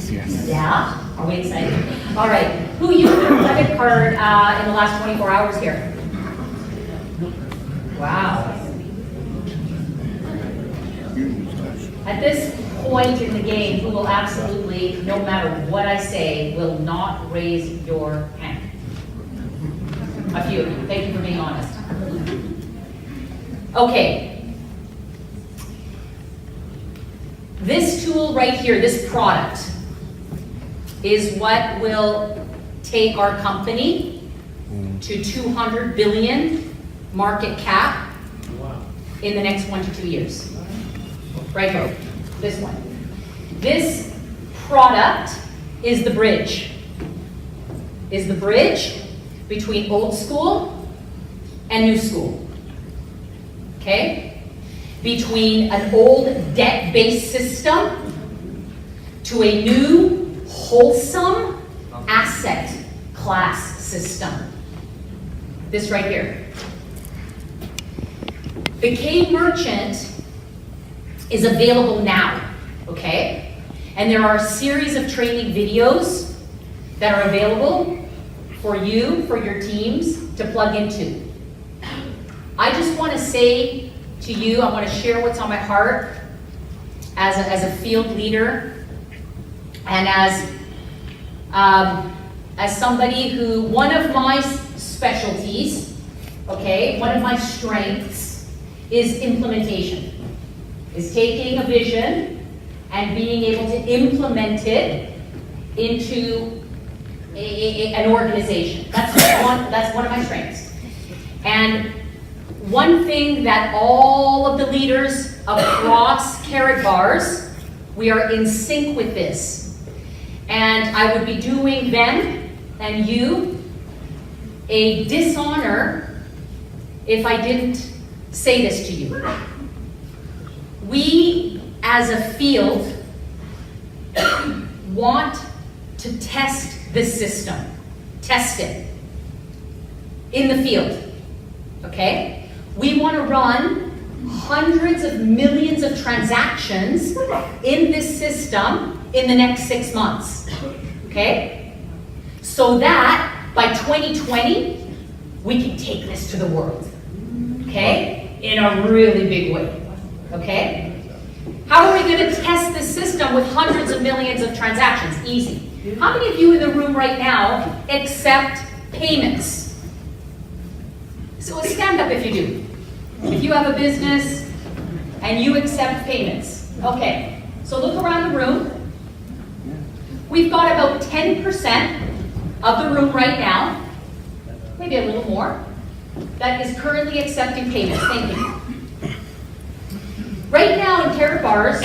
Yes. Yeah? Are we excited? All right. Who used their credit card in the last 24 hours here? Wow. At this point in the game, who will absolutely, no matter what I say, will not raise your hand? A few of you. Thank you for being honest. Okay. This tool right here, this product, is what will take our company to 200 billion market cap in the next 1 to 2 years. Right here, this one. This product is the bridge. Is the bridge between old school and new school. Okay? Between an old debt-based system to a new, wholesome asset class system. This right here. The K Merchant is available now, okay? And there are a series of training videos that are available for you, for your teams to plug into. I just want to say to you, I want to share what's on my heart as a field leader and as somebody who, one of my specialties, okay, one of my strengths is implementation. Is taking a vision and being able to implement it into an organization. That's one of my strengths. And one thing that all of the leaders across Karatbars, we are in sync with this. And I would be doing them and you a dishonor if I didn't say this to you. We, as a field, want to test this system. Test it. In the field. Okay? We want to run hundreds of millions of transactions in this system in the next 6 months. Okay? So that by 2020, we can take this to the world. Okay? In a really big way. Okay? How are we going to test this system with hundreds of millions of transactions? Easy. How many of you in the room right now accept payments? So stand up if you do. If you have a business and you accept payments. Okay. So look around the room. We've got about 10% of the room right now, maybe a little more, that is currently accepting payments. Thank you. Right now in Karatbars,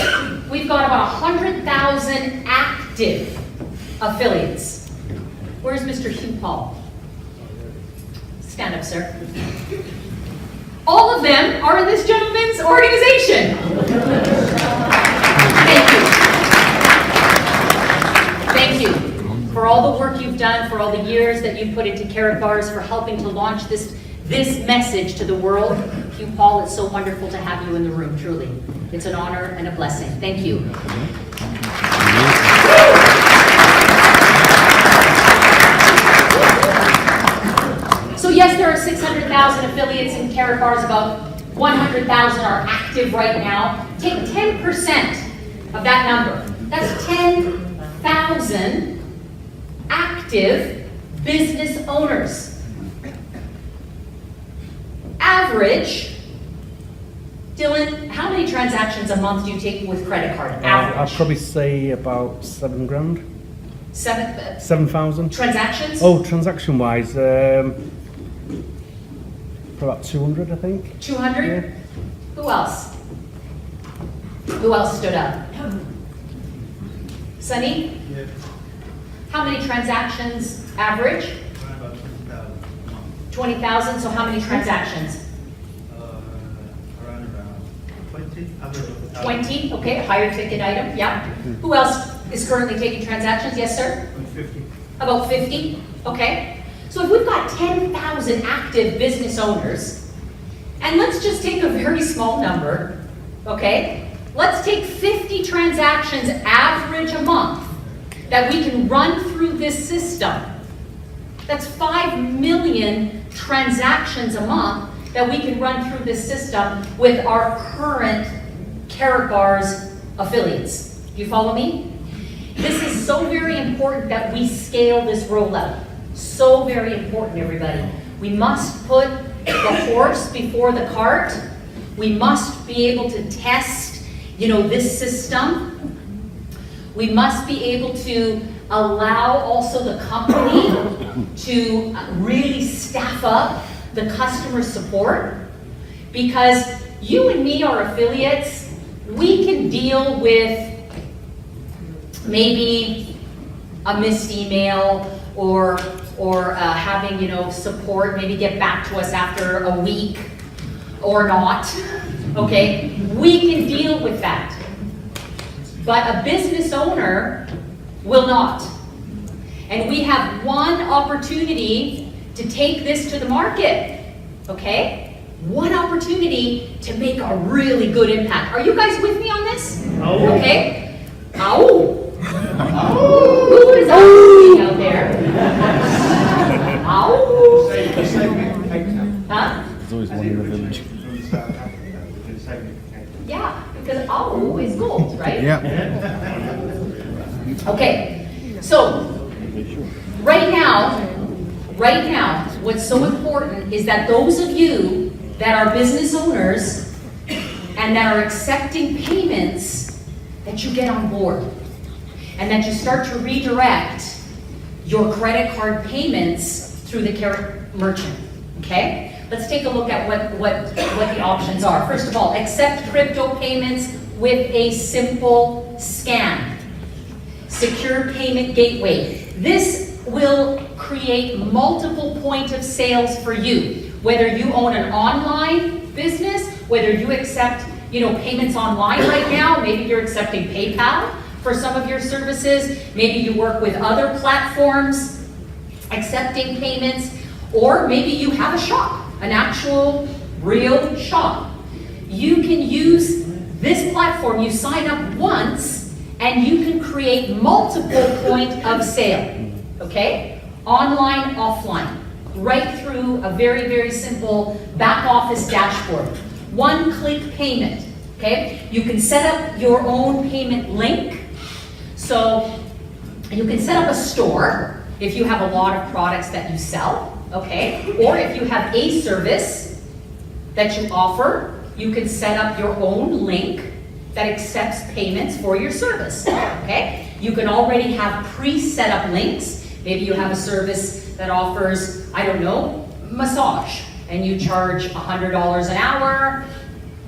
we've got about 100,000 active affiliates. Where's Mr. Hugh Paul? Stand up, sir. All of them are in this gentleman's organization. Thank you. Thank you for all the work you've done, for all the years that you've put into Karatbars, for helping to launch this message to the world. Hugh Paul, it's so wonderful to have you in the room, truly. It's an honor and a blessing. Thank you. So yes, there are 600,000 affiliates in Karatbars, about 100,000 are active right now. Take 10% of that number. That's 10,000 active business owners. Average, Dylan, how many transactions a month do you take with credit card? Average. I'd probably say about 7 grand. 7,000. Transactions? Oh, transaction wise, for about 200, I think. 200? Yeah. Who else? Who else stood up? Sunny? Yeah. How many transactions average? About 20,000. 20,000, so how many transactions? Around about 20. 20, okay, higher ticket item, yeah. Who else is currently taking transactions? Yes, sir? 50. About 50, okay. So if we've got 10,000 active business owners, and let's just take a very small number, okay? Let's take 50 transactions average a month. that we can run through this system. That's 5 million transactions a month that we can run through this system with our current Karatbars affiliates. Do you follow me? This is so very important that we scale this rollout. So very important, everybody. We must put the horse before the cart. We must be able to test, this system. We must be able to allow also the company to really staff up the customer support, because you and me are affiliates. We can deal with maybe a missed email or having support maybe get back to us after a week or not. Okay, we can deal with that, but a business owner will not. And we have one opportunity to take this to the market, okay? One opportunity to make a really good impact. Are you guys with me on this? Ow. Okay? Ow! Ow! Who is outing out there? Ow! Huh? There's always one in the village. Yeah, because ow is gold, right? Yeah. Okay, so right now, what's so important is that those of you that are business owners and that are accepting payments, that you get on board and that you start to redirect your credit card payments through the Karat merchant, okay? Let's take a look at what the options are. First of all, accept crypto payments with a simple scan. Secure payment gateway. This will create multiple point of sales for you. Whether you own an online business, whether you accept, payments online right now, maybe you're accepting PayPal for some of your services, maybe you work with other platforms accepting payments, or maybe you have a shop, an actual real shop. You can use this platform. You sign up once and you can create multiple point of sale, okay? Online, offline, right through a very, very simple back office dashboard. One-click payment, okay? You can set up your own payment link. So you can set up a store if you have a lot of products that you sell, okay? Or if you have a service that you offer, you can set up your own link that accepts payments for your service, okay? You can already have pre-set up links. Maybe you have a service that offers, I don't know, massage, and you charge $100 an hour.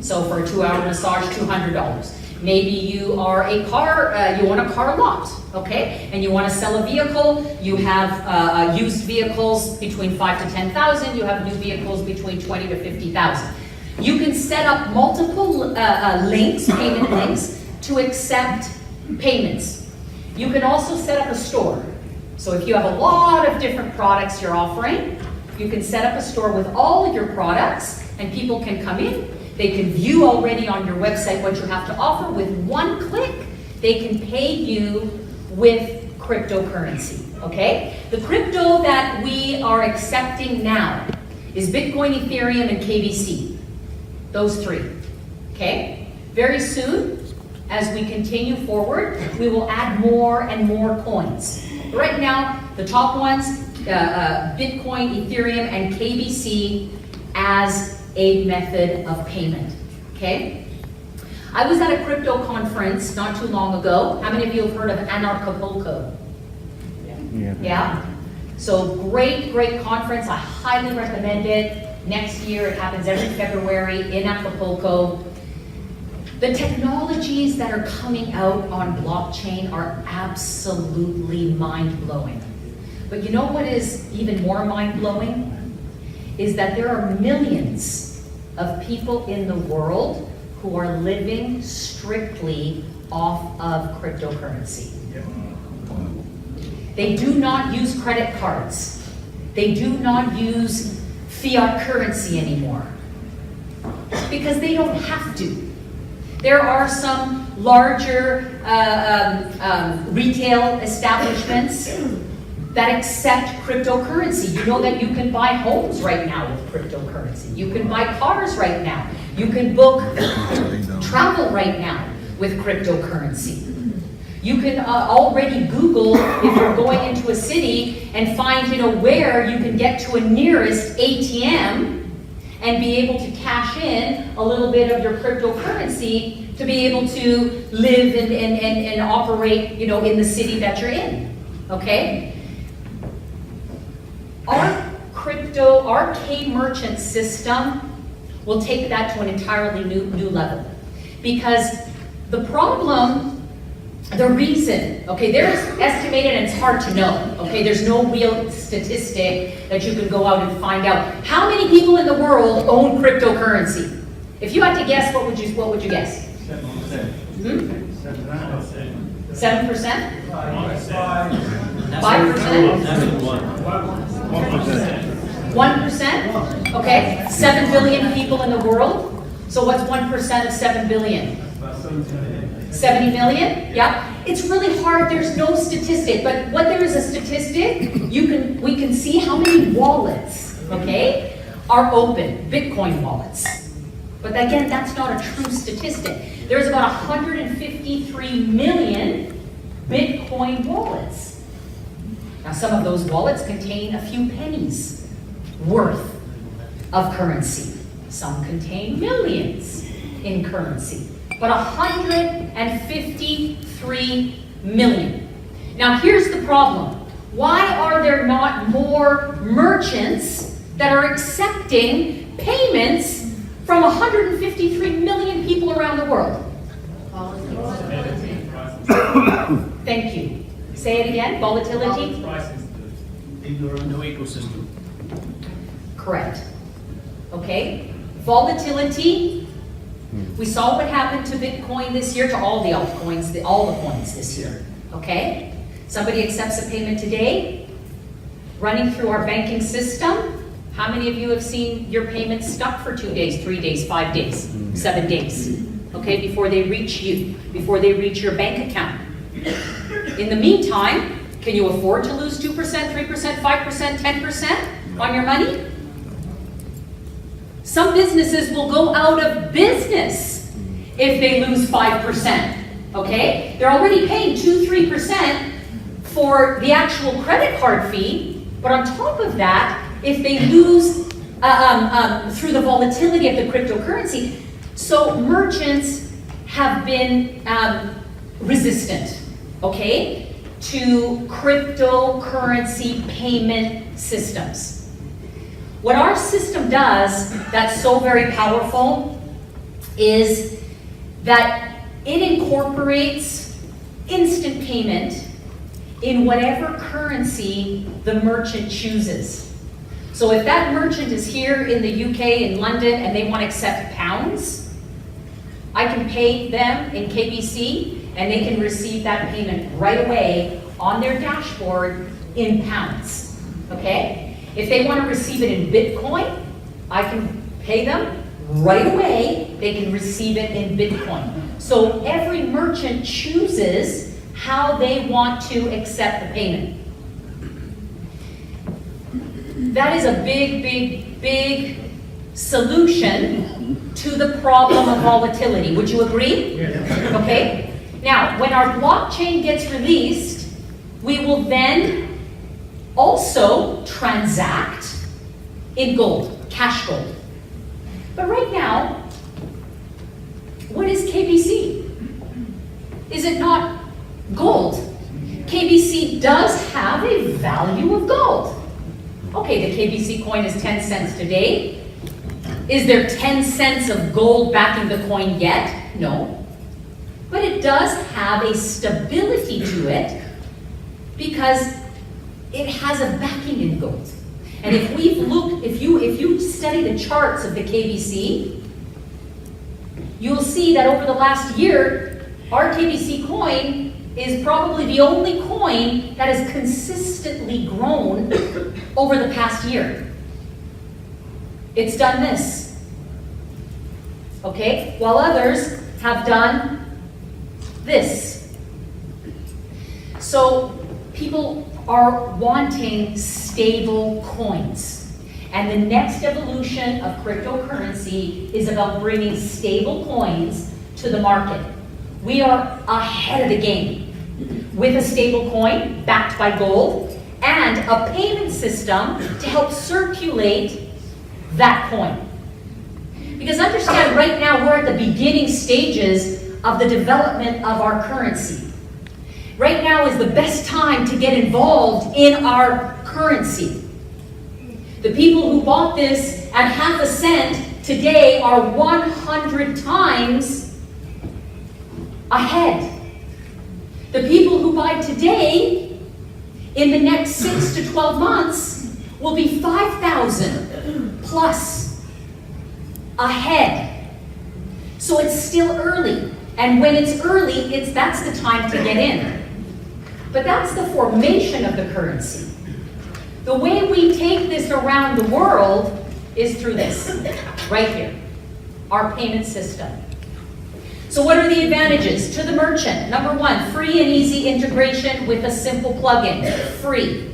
So for a 2-hour massage, $200. Maybe you are a car, you own a car lot, okay? And you want to sell a vehicle. You have used vehicles between 5 to 10,000. You have new vehicles between 20 to 50,000. You can set up multiple links, payment links, to accept payments. You can also set up a store. So if you have a lot of different products you're offering, you can set up a store with all of your products, and people can come in. They can view already on your website what you have to offer. With one click, they can pay you with cryptocurrency, okay? The crypto that we are accepting now is Bitcoin, Ethereum, and KBC. Those three, okay? Very soon, as we continue forward, we will add more and more coins. Right now, the top ones, Bitcoin, Ethereum, and KBC as a method of payment, okay? I was at a crypto conference not too long ago. How many of you have heard of Acapulco? Yeah? So great, great conference. I highly recommend it. Next year, it happens every February in Acapulco. The technologies that are coming out on blockchain are absolutely mind-blowing. But you know what is even more mind-blowing? Is that there are millions of people in the world who are living strictly off of cryptocurrency. They do not use credit cards. They do not use fiat currency anymore because they don't have to. There are some larger retail establishments that accept cryptocurrency. You know that you can buy homes right now with cryptocurrency. You can buy cars right now. You can book travel right now with cryptocurrency. You can already Google if you're going into a city and find, where you can get to a nearest ATM and be able to cash in a little bit of your cryptocurrency to be able to live and operate, in the city that you're in, okay? Our K-merchant system will take that to an entirely new level. Because the reason, okay, there's estimated, and it's hard to know, okay, there's no real statistic that you can go out and find out. How many people in the world own cryptocurrency? If you had to guess, what would you guess? 7%. 7%? 5%? 1%? Okay, 7 billion people in the world. So what's 1% of 7 billion? 70 million? Yeah. It's really hard, there's no statistic, but what there is a statistic, we can see how many wallets, okay, are open, Bitcoin wallets. But again, that's not a true statistic. There's about 153 million Bitcoin wallets. Now some of those wallets contain a few pennies worth of currency. Some contain millions in currency. But 153 million. Now here's the problem. Why are there not more merchants that are accepting payments from 153 million people around the world? Thank you. Say it again, volatility? No ecosystem. Correct. Okay, volatility. We saw what happened to Bitcoin this year, to all the altcoins, all the coins this year, okay? Somebody accepts a payment today, running through our banking system. How many of you have seen your payments stuck for 2 days, 3 days, 5 days, 7 days, okay, before they reach you, before they reach your bank account? In the meantime, can you afford to lose 2%, 3%, 5%, 10% on your money? Some businesses will go out of business if they lose 5%, okay? They're already paying 2-3% for the actual credit card fee, but on top of that, if they lose through the volatility of the cryptocurrency, so merchants have been resistant, okay, to cryptocurrency payment systems. What our system does that's so very powerful is that it incorporates instant payment in whatever currency the merchant chooses. So if that merchant is here in the UK, in London, and they want to accept pounds, I can pay them in KBC and they can receive that payment right away on their dashboard in pounds, okay? If they want to receive it in Bitcoin, I can pay them right away. They can receive it in Bitcoin. So every merchant chooses how they want to accept the payment. That is a big solution to the problem of volatility. Would you agree? Yes. Okay. Now, when our blockchain gets released, we will then also transact in gold, cash gold. But right now, what is KBC? Is it not gold? KBC does have a value of gold. Okay, the KBC coin is 10 cents today. Is there 10 cents of gold backing the coin yet? No. But it does have a stability to it because it has a backing in gold. And if you study the charts of the KBC, you'll see that over the last year, our KBC coin is probably the only coin that has consistently grown over the past year. It's done this, okay? While others have done this. So people are wanting stable coins. And the next evolution of cryptocurrency is about bringing stable coins to the market. We are ahead of the game with a stable coin backed by gold and a payment system to help circulate that coin. Because understand, right now we're at the beginning stages of the development of our currency. Right now is the best time to get involved in our currency. The people who bought this at half a cent today are 100 times ahead. The people who buy today, in the next 6 to 12 months, will be 5,000 plus ahead. So it's still early. And when it's early, that's the time to get in. But that's the formation of the currency. The way we take this around the world is through this, right here, our payment system. So what are the advantages to the merchant? Number one, free and easy integration with a simple plugin. Free.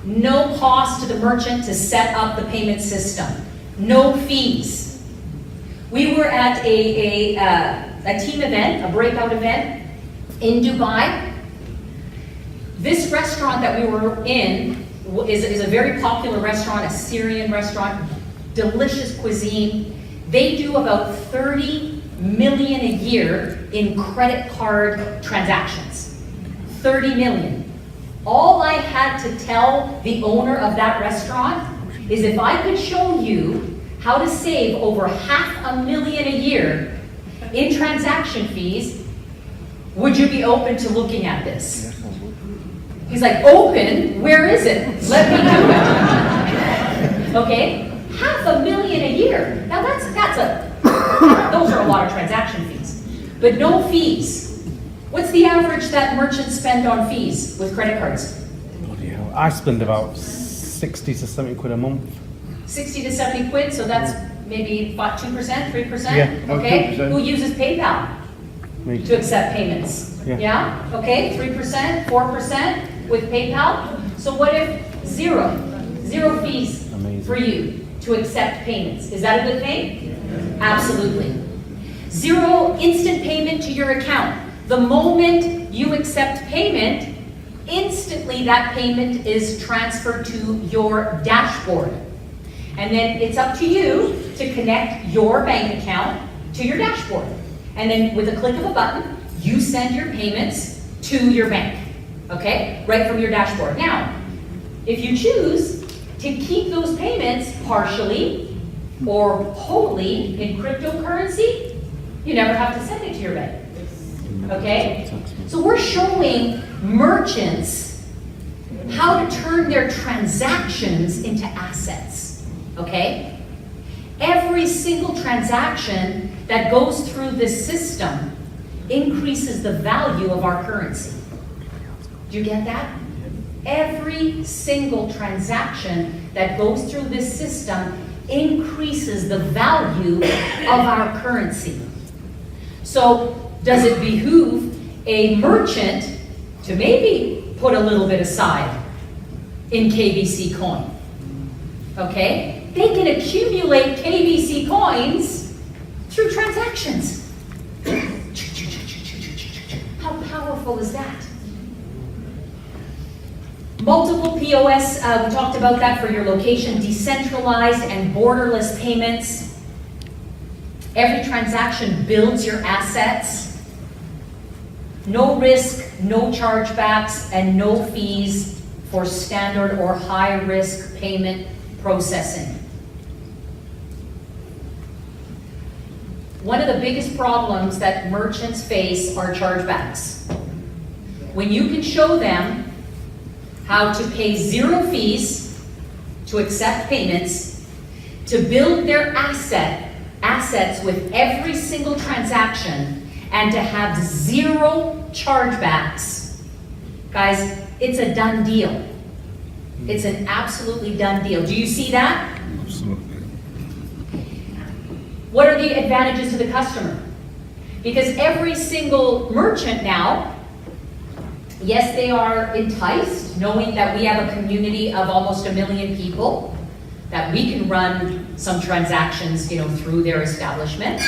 No cost to the merchant to set up the payment system. No fees. We were at a team event, a breakout event in Dubai. This restaurant that we were in is a very popular restaurant, a Syrian restaurant, delicious cuisine. They do about 30 million a year in credit card transactions. 30 million. All I had to tell the owner of that restaurant is if I could show you how to save over $500,000 a year in transaction fees, would you be open to looking at this? He's like, open? Where is it? Let me do it. Okay? $500,000 a year. Now those are a lot of transaction fees. But no fees. What's the average that merchants spend on fees with credit cards? Bloody hell. I spend about 60 to 70 quid a month. 60 to 70 quid, so that's maybe 2%, 3%? Yeah, okay? 2%. Who uses PayPal Me. to accept payments? Yeah. Okay, 3%, 4% with PayPal. So what if zero fees Amazing. for you to accept payments? Is that a good thing? Absolutely. Zero instant payment to your account. The moment you accept payment, instantly that payment is transferred to your dashboard. And then it's up to you to connect your bank account to your dashboard. And then with a click of a button, you send your payments to your bank, okay? Right from your dashboard. Now, if you choose to keep those payments partially or wholly in cryptocurrency, you never have to send it to your bank, okay? So we're showing merchants how to turn their transactions into assets, okay? Every single transaction that goes through this system increases the value of our currency. Do you get that? Every single transaction that goes through this system increases the value of our currency. So does it behoove a merchant to maybe put a little bit aside in KBC coin? Okay? They can accumulate KBC coins through transactions. How powerful is that? Multiple POS, we talked about that for your location, decentralized and borderless payments. Every transaction builds your assets. No risk, no chargebacks, and no fees for standard or high risk payment processing. One of the biggest problems that merchants face are chargebacks. When you can show them how to pay zero fees to accept payments, to build their assets with every single transaction, and to have zero chargebacks, guys, it's a done deal. It's an absolutely done deal. Do you see that? Absolutely. What are the advantages to the customer? Because every single merchant now, yes, they are enticed, knowing that we have a community of almost 1 million people, that we can run some transactions, through their establishment.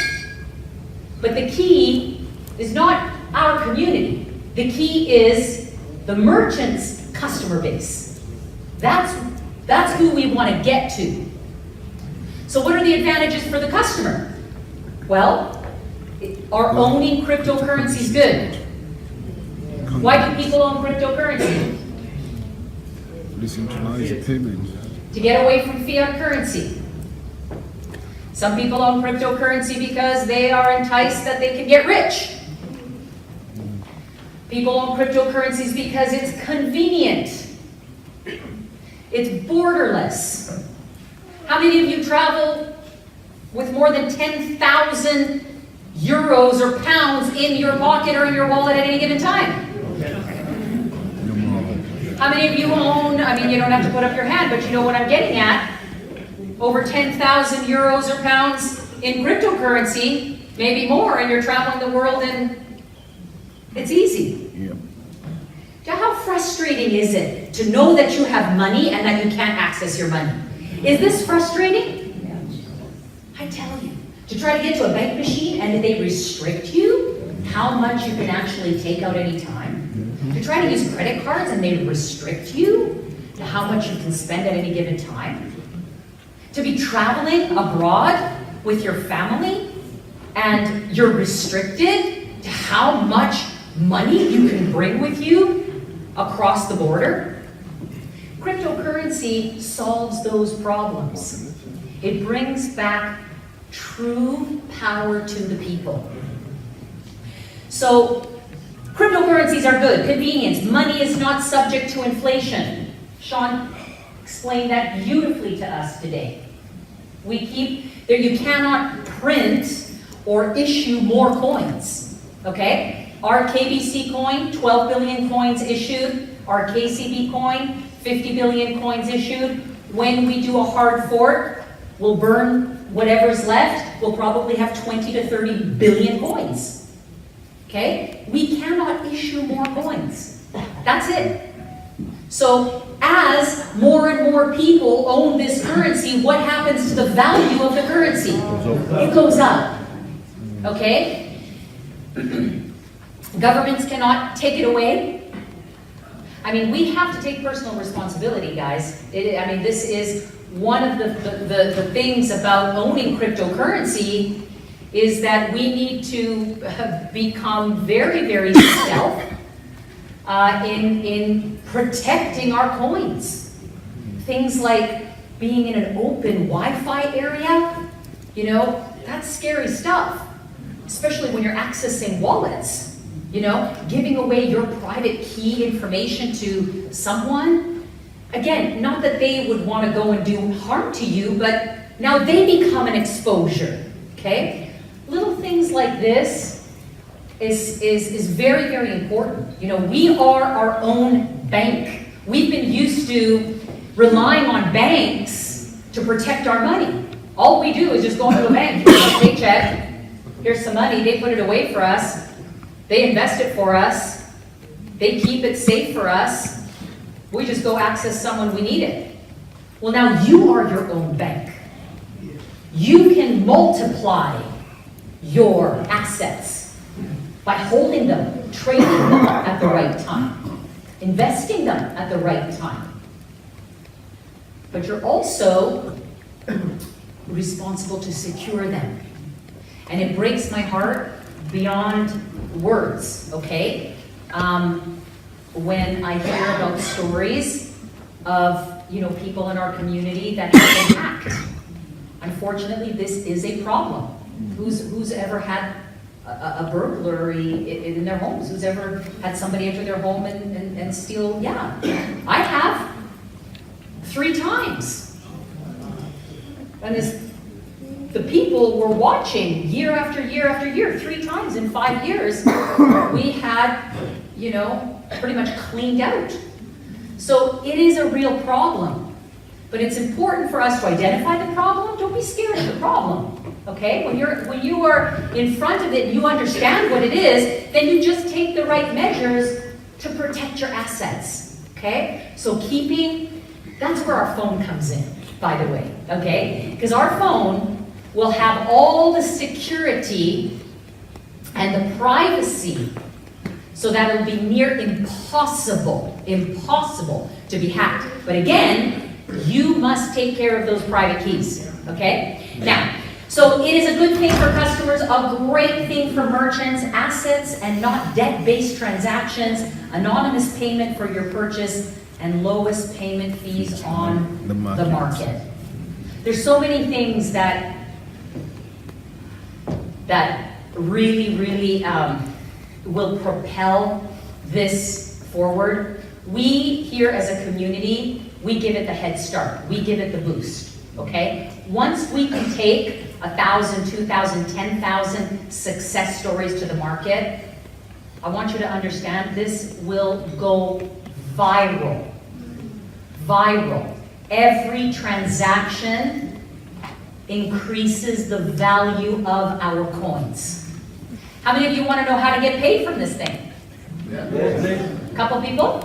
But the key is not our community. The key is the merchant's customer base. That's who we want to get to. So what are the advantages for the customer? Well, are owning cryptocurrencies good? Why do people own cryptocurrency? Decentralized payment. To get away from fiat currency. Some people own cryptocurrency because they are enticed that they can get rich. People own cryptocurrencies because it's convenient. It's borderless. How many of you travel with more than 10,000 euros or pounds in your pocket or in your wallet at any given time? How many of you own, you don't have to put up your hand, but you know what I'm getting at, over 10,000 euros or pounds in cryptocurrency, maybe more, and you're traveling the world and it's easy. Yeah. Now, how frustrating is it to know that you have money and that you can't access your money? Is this frustrating? I tell you, to try to get to a bank machine and they restrict you how much you can actually take out any time. To try to use credit cards and they restrict you to how much you can spend at any given time. To be traveling abroad with your family and you're restricted to how much money you can bring with you across the border. Cryptocurrency solves those problems. It brings back true power to the people. So, cryptocurrencies are good, convenience, money is not subject to inflation. Sean explained that beautifully to us today. You cannot print or issue more coins, okay? Our KBC coin, 12 billion coins issued. Our KCB coin, 50 billion coins issued. When we do a hard fork, we'll burn whatever's left. We'll probably have 20 to 30 billion coins. Okay? We cannot issue more coins. That's it. So as more and more people own this currency, what happens to the value of the currency? It goes up. Okay? Governments cannot take it away. We have to take personal responsibility, guys. This is one of the things about owning cryptocurrency is that we need to become very, very stealth in protecting our coins. Things like being in an open Wi-Fi area, that's scary stuff, especially when you're accessing wallets. Giving away your private key information to someone. Again, not that they would want to go and do harm to you, but now they become an exposure, okay? Little things like this is very, very important. We are our own bank. We've been used to relying on banks to protect our money. All we do is just go into a bank, here's a paycheck, here's some money, they put it away for us. They invest it for us. They keep it safe for us. We just go access someone we need it. Well, now you are your own bank. You can multiply your assets by holding them, trading them at the right time, investing them at the right time. But you're also responsible to secure them. And it breaks my heart beyond words, okay? When I hear about stories of, people in our community that have been hacked. Unfortunately, this is a problem. Who's ever had a burglary in their homes? Who's ever had somebody enter their home and steal? Yeah, I have 3 times. And the people were watching year after year after year, 3 times in 5 years, we had, pretty much cleaned out. So it is a real problem. But it's important for us to identify the problem. Don't be scared of the problem, Okay, when you are in front of it and you understand what it is, then you just take the right measures to protect your assets. Okay, so that's where our phone comes in, by the way. Okay, because our phone will have all the security and the privacy so that it'll be near impossible to be hacked. But again, you must take care of those private keys. Okay, now. So it is a good thing for customers, a great thing for merchants, assets and not debt-based transactions, anonymous payment for your purchase, and lowest payment fees on the market. There's so many things that really, really will propel this forward. We here as a community, we give it the head start. We give it the boost, okay? Once we can take 1,000, 2,000, 10,000 success stories to the market, I want you to understand this will go viral. Viral. Every transaction increases the value of our coins. How many of you want to know how to get paid from this thing? Yeah. A couple people?